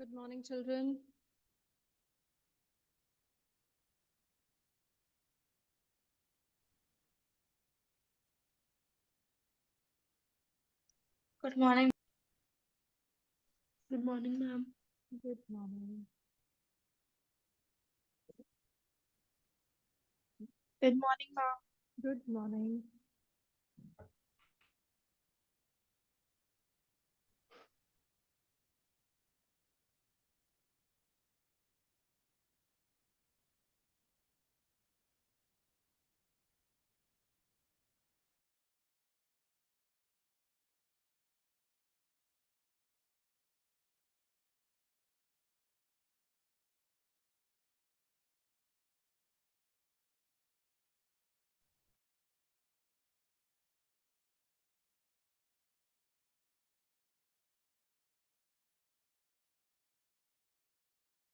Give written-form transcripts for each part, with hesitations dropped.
Good morning, children. Good morning. Good morning, ma'am. Good morning. Good morning, ma'am. Good morning.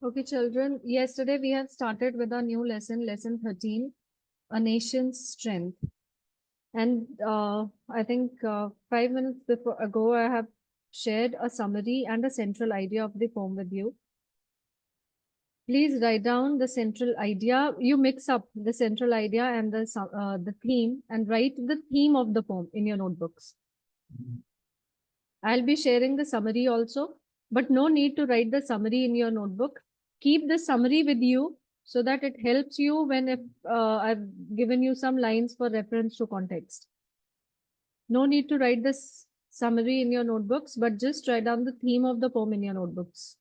Okay, children. Yesterday we have started with our new lesson, lesson 13, A Nation's Strength. And I think 5 minutes before ago, I have shared a summary and a central idea of the poem with you. Please write down the central idea. You mix up the central idea and the theme and write the theme of the poem in your notebooks. I'll be sharing the summary also, but no need to write the summary in your notebook. Keep the summary with you so that it helps you when if I've given you some lines for reference to context. No need to write this summary in your notebooks, but just write down the theme of the poem in your notebooks.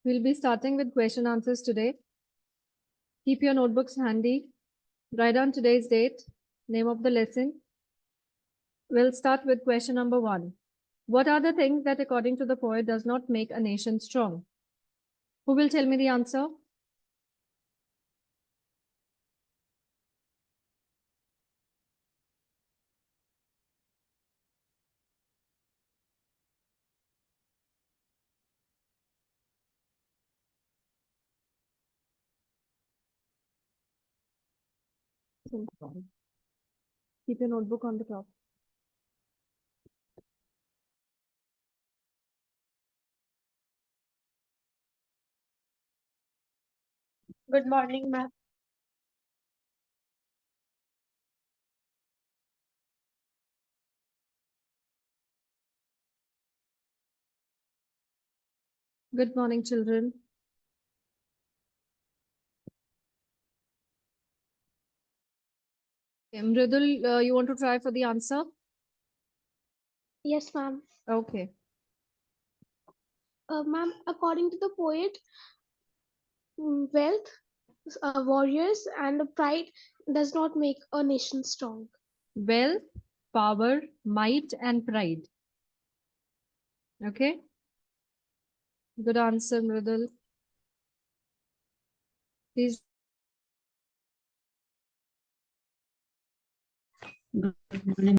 We'll be starting with question answers today. Keep your notebooks handy. Write down today's date, name of the lesson. We'll start with question number 1. What are the things that, according to the poet, does not make a nation strong? Who will tell me the answer? Keep your notebook on the top. Good morning, ma'am. Good morning, children. Mridul, you want to try for the answer? Yes, ma'am. Okay. Ma'am, according to the poet, wealth, warriors, and pride does not make a nation strong. Wealth, power, might, and pride. Okay. Good answer, Mridul. Please. Good morning.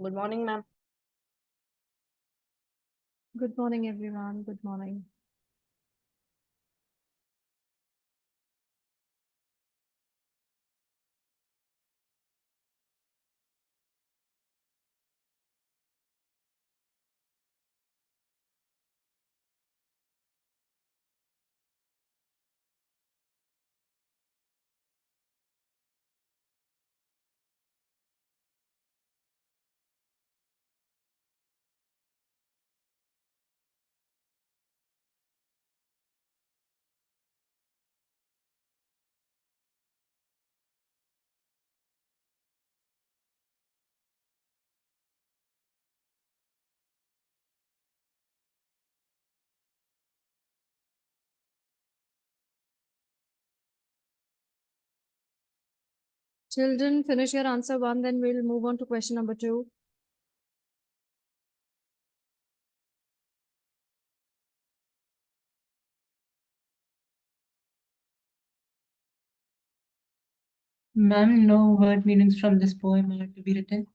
Good morning, ma'am. Good morning, everyone. Good morning. Children, finish your answer one, then we'll move on to question number 2. Ma'am, no word meanings from this poem are to be written.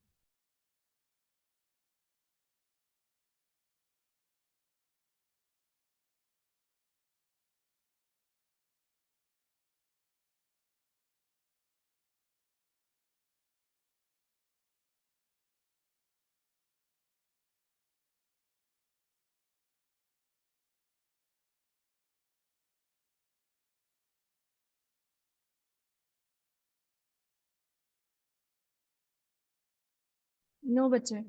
No, bache.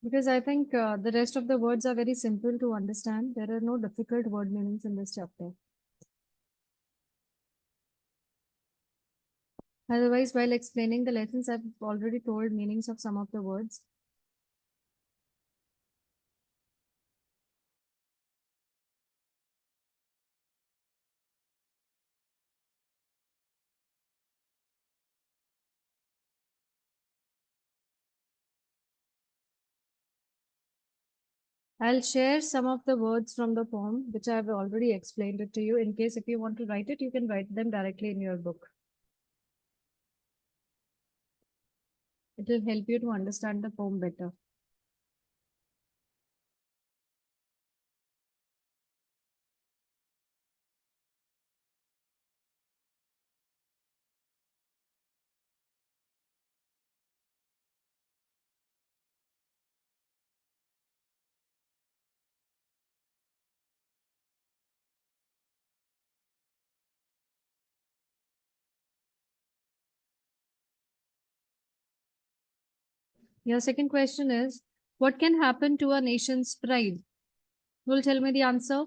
Because I think the rest of the words are very simple to understand. There are no difficult word meanings in this chapter. Otherwise, while explaining the lessons, I've already told meanings of some of the words. I'll share some of the words from the poem, which I've already explained it to you. In case if you want to write it, you can write them directly in your book. It will help you to understand the poem better. Your second question is, what can happen to a nation's pride? Who'll tell me the answer?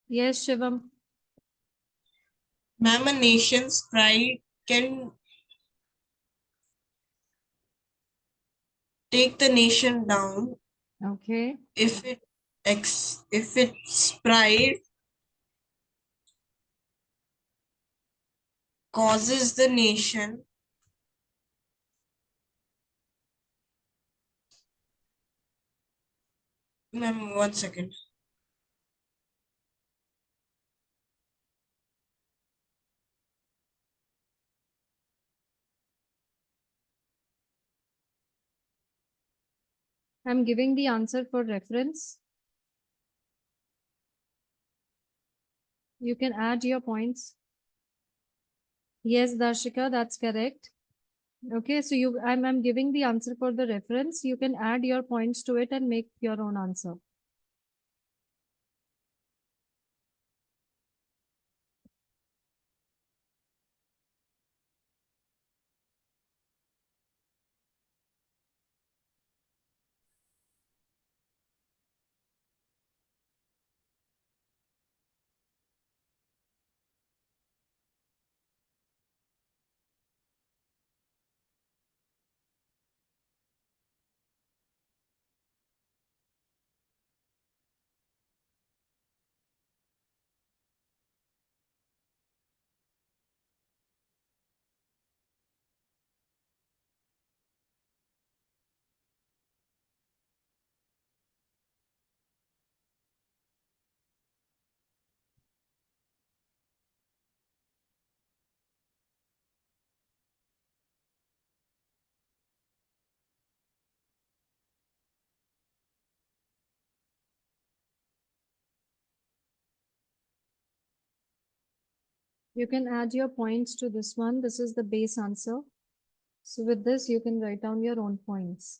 Yes, Shivam. Ma'am, a nation's pride can take the nation down Okay. if its pride causes the nation ma'am, 1 second. I'm giving the answer for reference. You can add your points. Yes, Darshika, that's correct. Okay, so I'm giving the answer for the reference. You can add your points to it and make your own answer. You can add your points to this one. This is the base answer. So with this, you can write down your own points.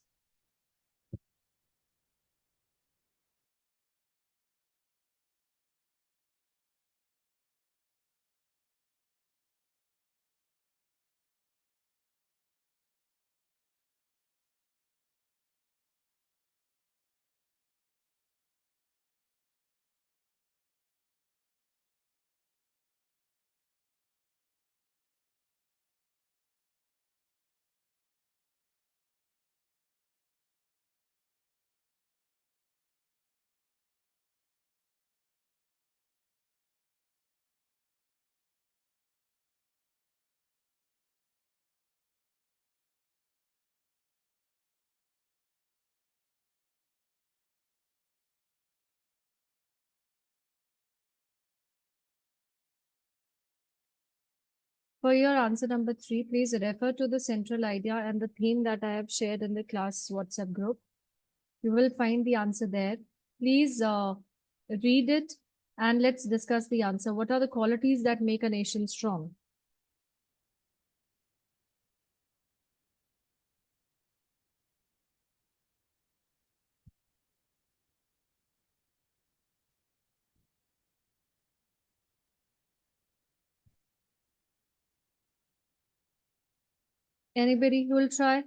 For your answer number 3, please refer to the central idea and the theme that I have shared in the class WhatsApp group. You will find the answer there. Please read it and let's discuss the answer. What are the qualities that make a nation strong? Anybody who will try?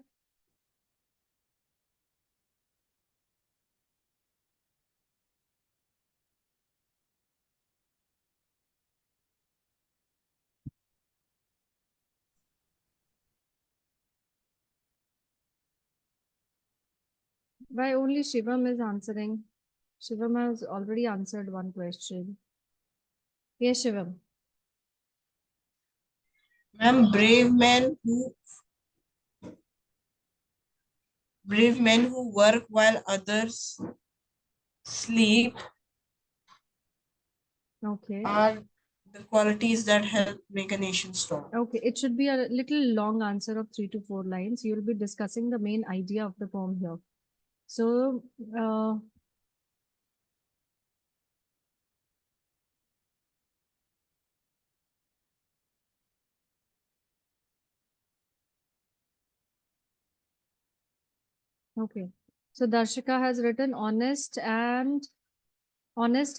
Why only Shivam is answering? Shivam has already answered one question. Yes, Shivam. Ma'am, brave men who work while others sleep Okay. are the qualities that help make a nation strong. Okay, it should be a little long answer of 3 to 4 lines. You will be discussing the main idea of the poem here. So, okay. So Darshika has written honest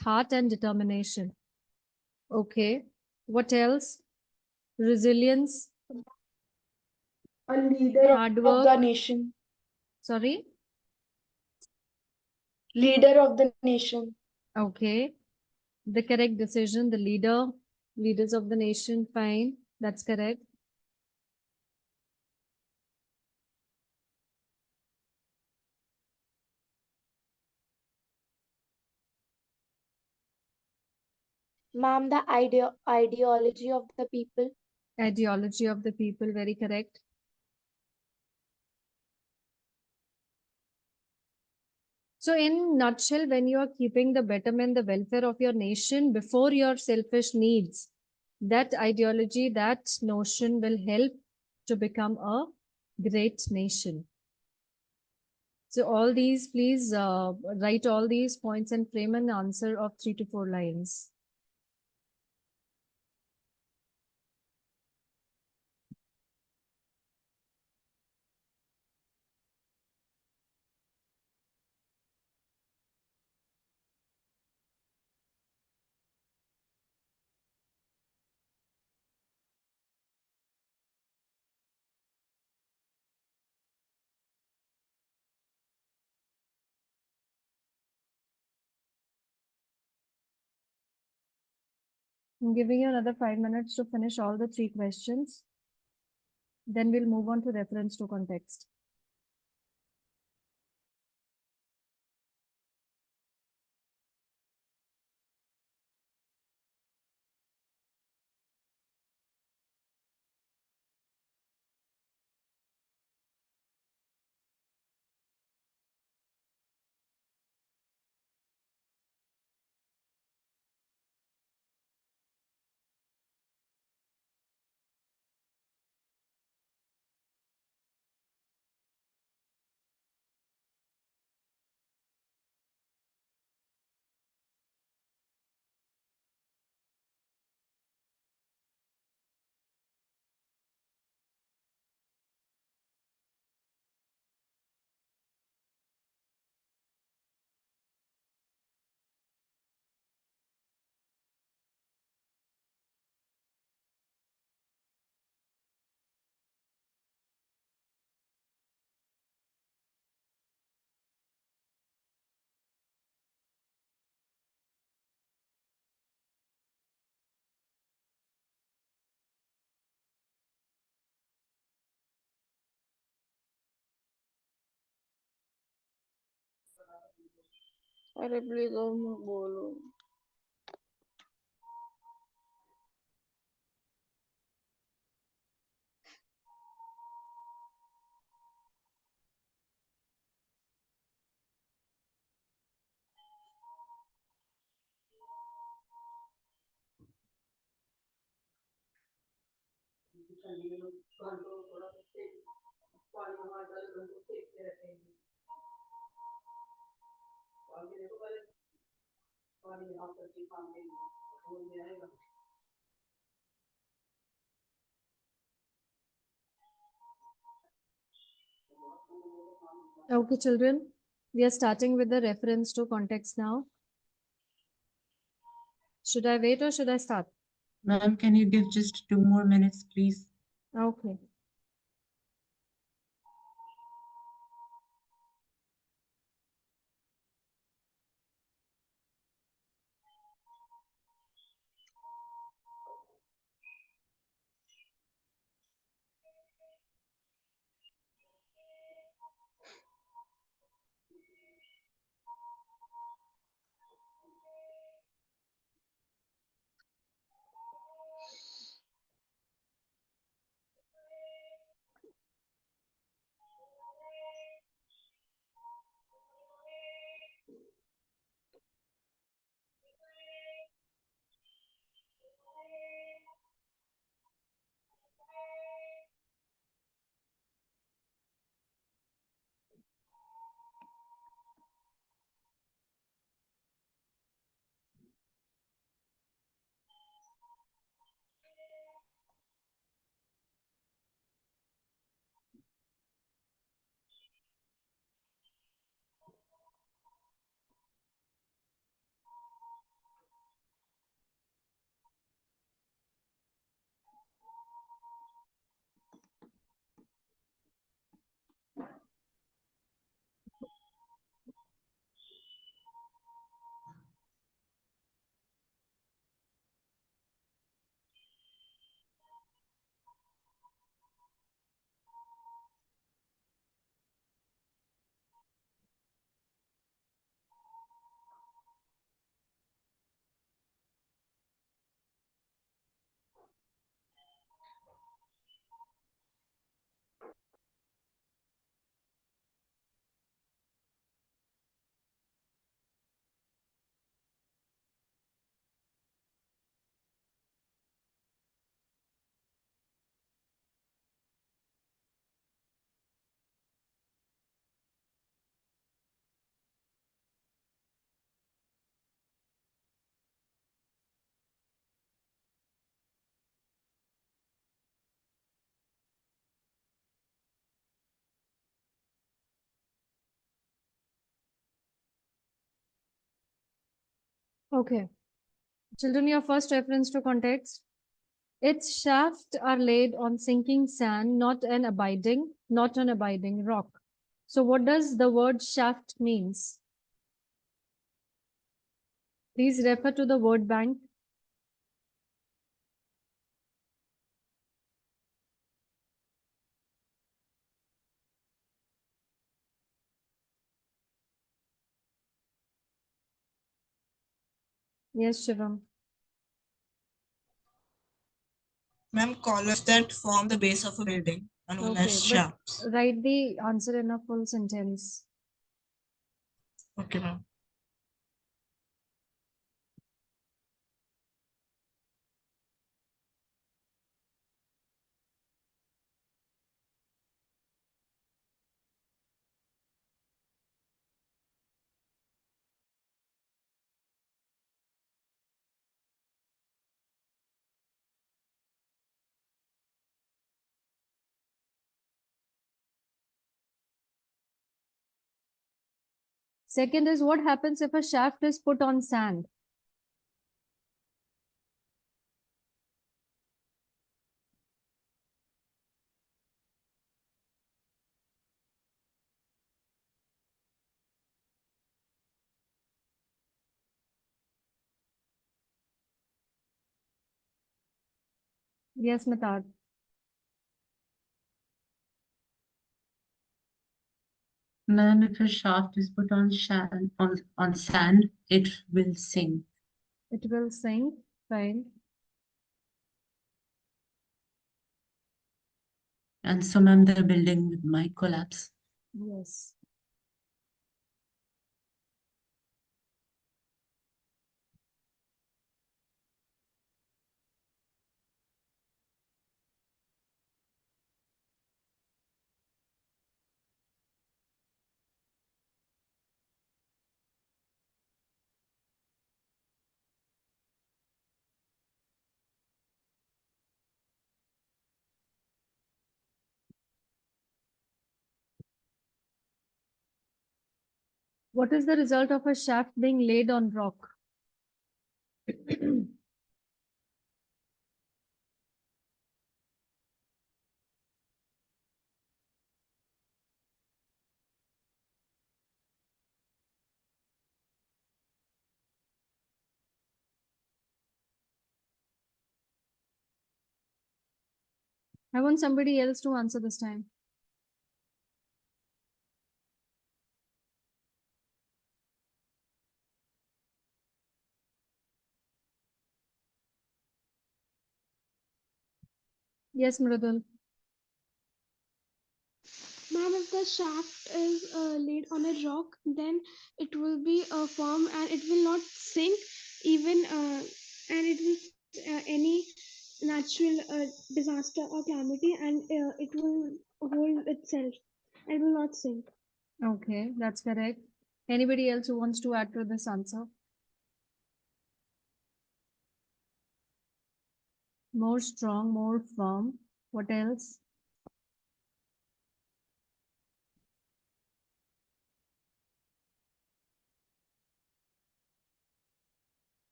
heart and determination. Okay. What else? Resilience, A leader hard of the work. nation. Sorry. Leader of the nation. Okay. The correct decision, the leaders of the nation. Fine. That's correct. Ma'am, the ideology of the people. Ideology of the people. Very correct. So in nutshell, when you are keeping the betterment, the welfare of your nation before your selfish needs, that ideology, that notion will help to become a great nation. So all these, please write all these points and frame an answer of 3 to 4 lines. I'm giving you another 5 minutes to finish all the 3 questions. Then we'll move on to reference to context. अरे please और मत बोलो. Okay, children, we are starting with the reference to context now. Should I wait or should I start? Ma'am, can you give just 2 more minutes, please? Okay. Okay. Children, your first reference to context. Its shafts are laid on sinking sand, not an abiding rock. So what does the word shaft means? Please refer to the word bank. Yes, Shivam. Ma'am, columns that form the base of a building are known Okay, as but shafts. write the answer in a full sentence. Okay, ma'am. Second is what happens if a shaft is put on sand? Yes, Mitad. Ma'am, if a shaft is put on sand, it will sink. It will sink. Fine. And so, ma'am, the building might collapse. Yes. What is the result of a shaft being laid on rock? I want somebody else to answer this time. Yes, Mridul. Ma'am, if the shaft is laid on a rock, then it will be firm and it will not sink even, and it will any natural disaster or calamity, and it will hold itself. It will not sink. Okay, that's correct. Anybody else who wants to add to this answer? More strong, more firm. What else?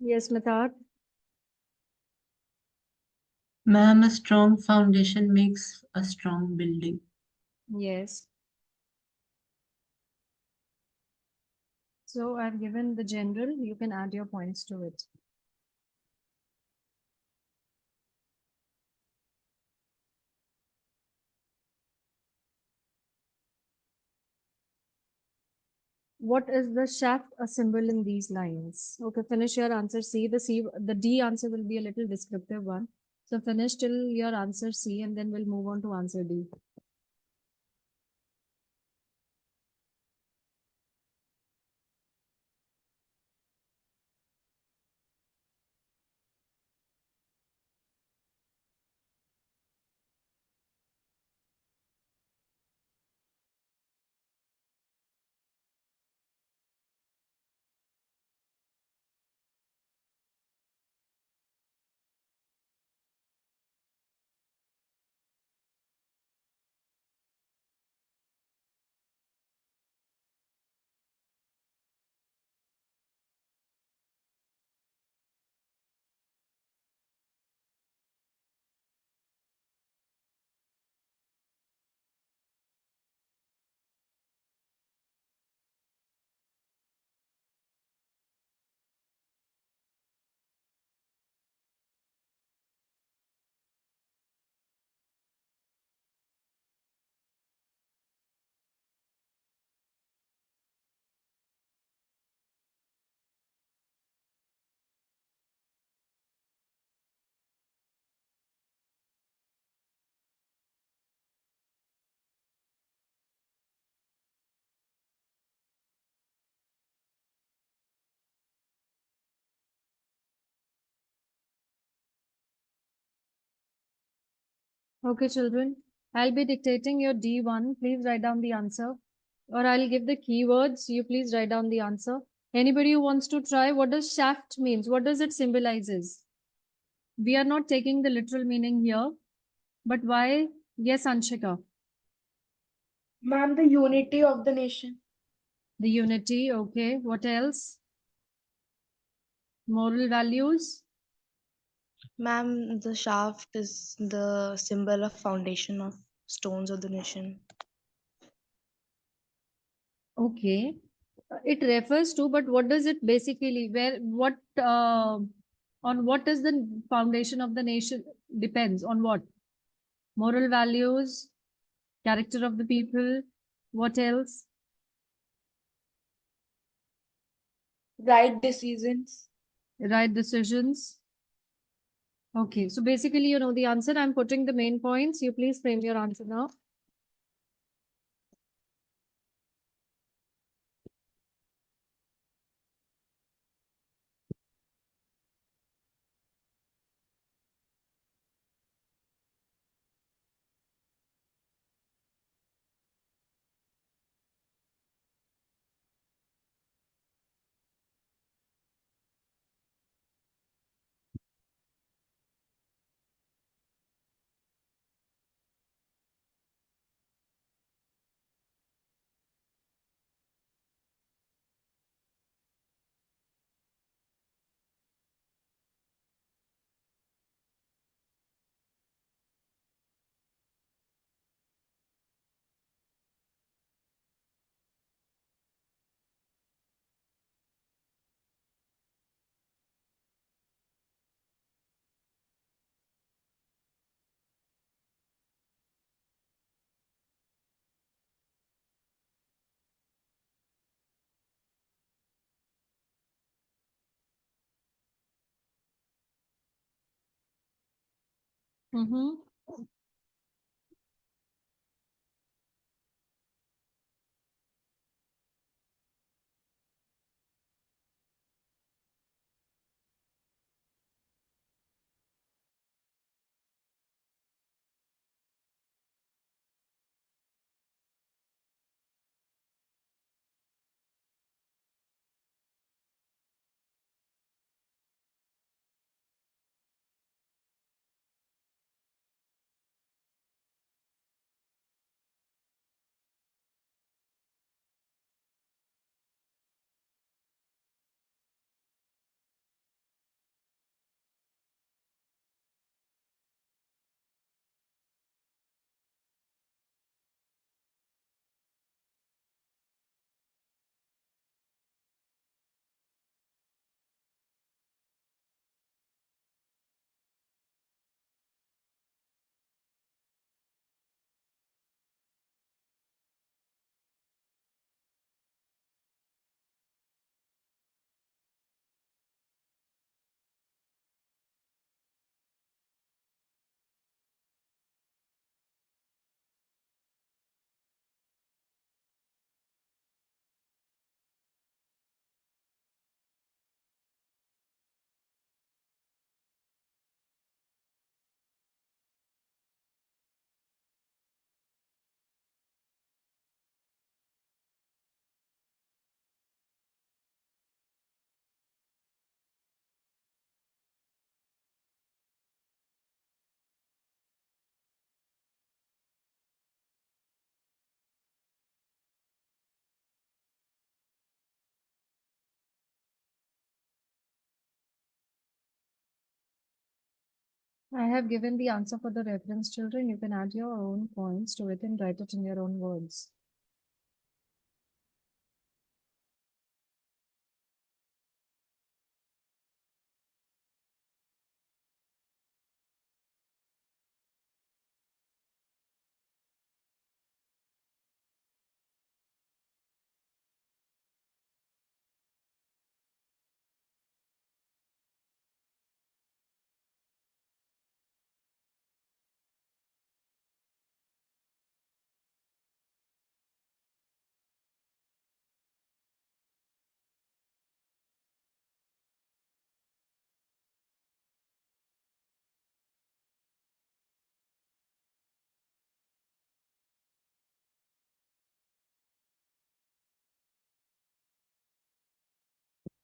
Yes, Mithaq. Ma'am, a strong foundation makes a strong building. Yes. So I've given the general, you can add your points to it. What is the shaft a symbol in these lines? Okay, finish your answer C. The D answer will be a little descriptive one. So finish till your answer C and then we'll move on to answer D. Okay, children, I'll be dictating your D1. Please write down the answer. Or I'll give the keywords. You please write down the answer. Anybody who wants to try, what does shaft means? What does it symbolizes? We are not taking the literal meaning here. But why? Yes, Anshika. Ma'am, the unity of the nation. The unity, okay. What else? Moral values. Ma'am, the shaft is the symbol of foundation of stones of the nation. Okay. It refers to, but what does it basically, on what is the foundation of the nation depends on what? Moral values, character of the people, what else? Right decisions. Right decisions. Okay, so basically, you know the answer. I'm putting the main points. You please frame your answer now. Mm-hmm. I have given the answer for the reference, children. You can add your own points to it and write it in your own words.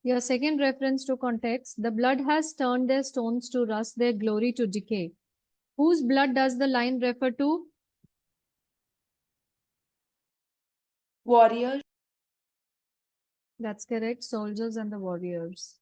Your second reference to context, the blood has turned their stones to rust, their glory to decay. Whose blood does the line refer to? Warriors. That's correct, soldiers and the warriors.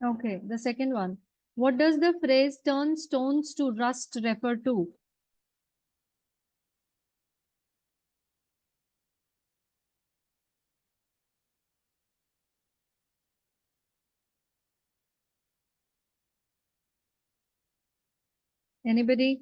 Okay, the second one. What does the phrase turn stones to rust refer to? Anybody?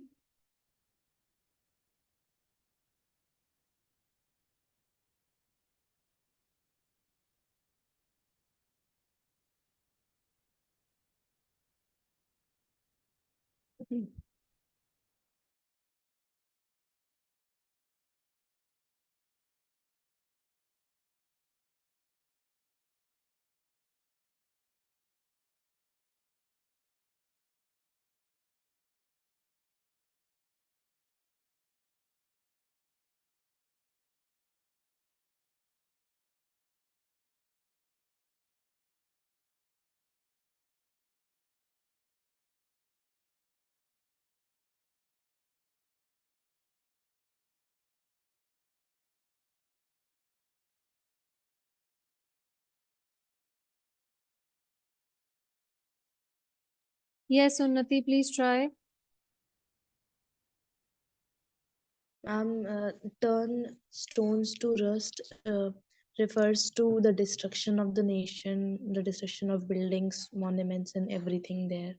Yes, Unnati, please try. Turn stones to rust refers to the destruction of the nation, the destruction of buildings, monuments, and everything there.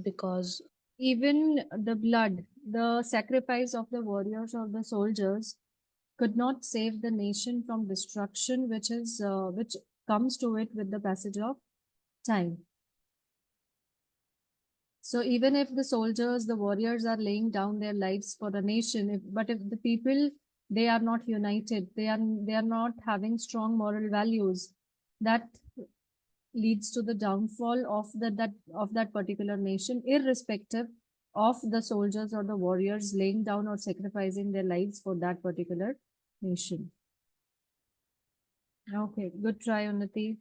Because Even the blood, the sacrifice of the warriors or the soldiers could not save the nation from destruction, which comes to it with the passage of time. So even if the soldiers, the warriors are laying down their lives for the nation, but if the people, they are not united, they are not having strong moral values, that leads to the downfall of that particular nation, irrespective of the soldiers or the warriors laying down or sacrificing their lives for that particular nation. Okay, good try, Unnati.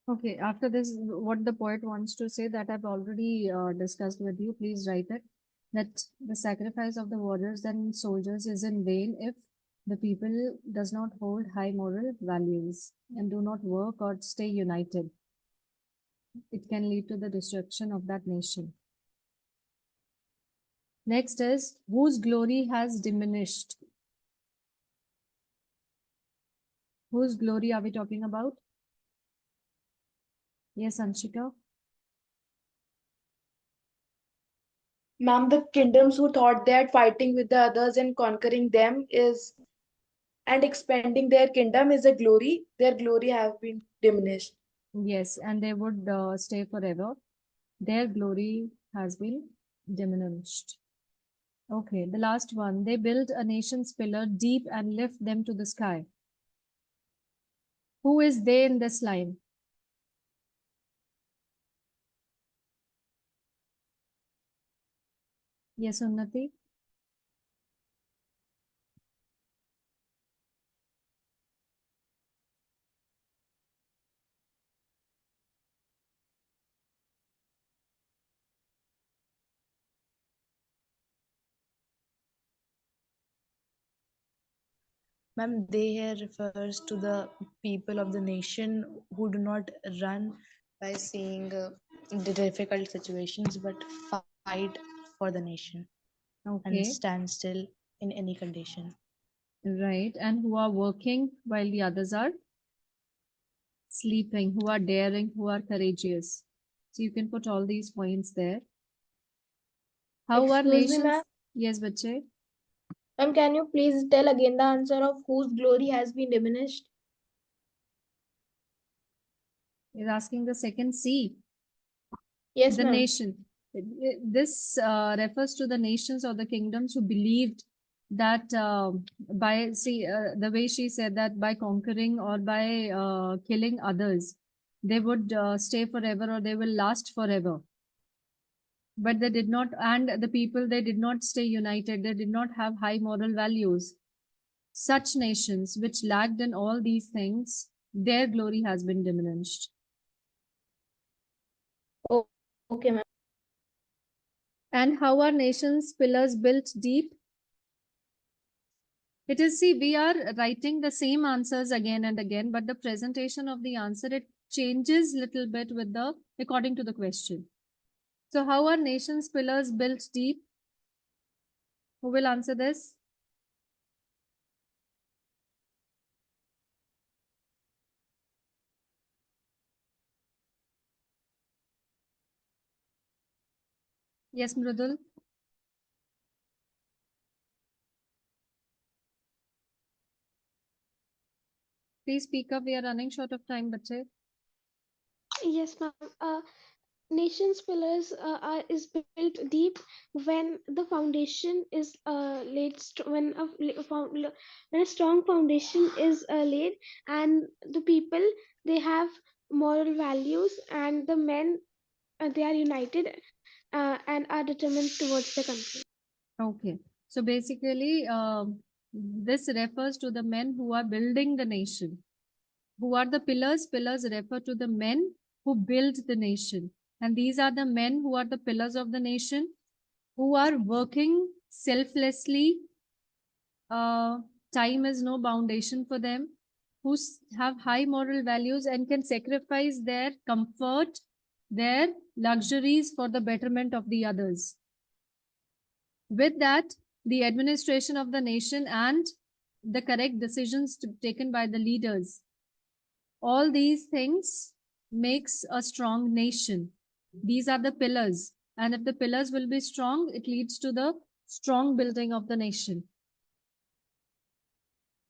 Okay, after this, what the poet wants to say that I've already discussed with you, please write it. That the sacrifice of the warriors and soldiers is in vain if the people does not hold high moral values and do not work or stay united. It can lead to the destruction of that nation. Next is whose glory has diminished. Whose glory are we talking about? Yes, Anshika. Ma'am, the kingdoms who thought that fighting with the others and conquering them is and expanding their kingdom is a glory, their glory have been diminished. Yes, and they would stay forever. Their glory has been diminished. Okay, the last one. They built a nation's pillar deep and lift them to the sky. Who is they in this line? Yes, Unnati. ma'am, they here refers to the people of the nation who do not run by seeing the difficult situations, but fight for the nation and Okay, stand still in any condition. right. And who are working while the others are sleeping, who are daring, who are courageous. So you can put all these points there. How are Excuse me, ma'am. nations? Yes, bache. Ma'am, can you please tell again the answer of whose glory has been diminished? Is asking the second C. Yes, The ma'am. nation. This refers to the nations or the kingdoms who believed that by see the way she said that by conquering or by killing others, they would stay forever or they will last forever. But they did not, and the people they did not stay united. They did not have high moral values. Such nations which lacked in all these things, their glory has been diminished. Oh, okay, ma'am. And how are nations' pillars built deep? It is, see, we are writing the same answers again and again, but the presentation of the answer, it changes little bit with the, according to the question. So how are nation's pillars built deep? Who will answer this? Yes, Mrudul. Please speak up. We are running short of time, bache. Yes, ma'am. Nation's pillars is built deep when the foundation is laid. When a strong foundation is laid, and the people, they have moral values, and the men, they are united and are determined towards the country. Okay. So basically, this refers to the men who are building the nation. Who are the pillars? Pillars refer to the men who build the nation. And these are the men who are the pillars of the nation, who are working selflessly. Time is no foundation for them, who have high moral values and can sacrifice their comfort, their luxuries for the betterment of the others. With that, the administration of the nation and the correct decisions taken by the leaders, all these things makes a strong nation. These are the pillars, and if the pillars will be strong, it leads to the strong building of the nation.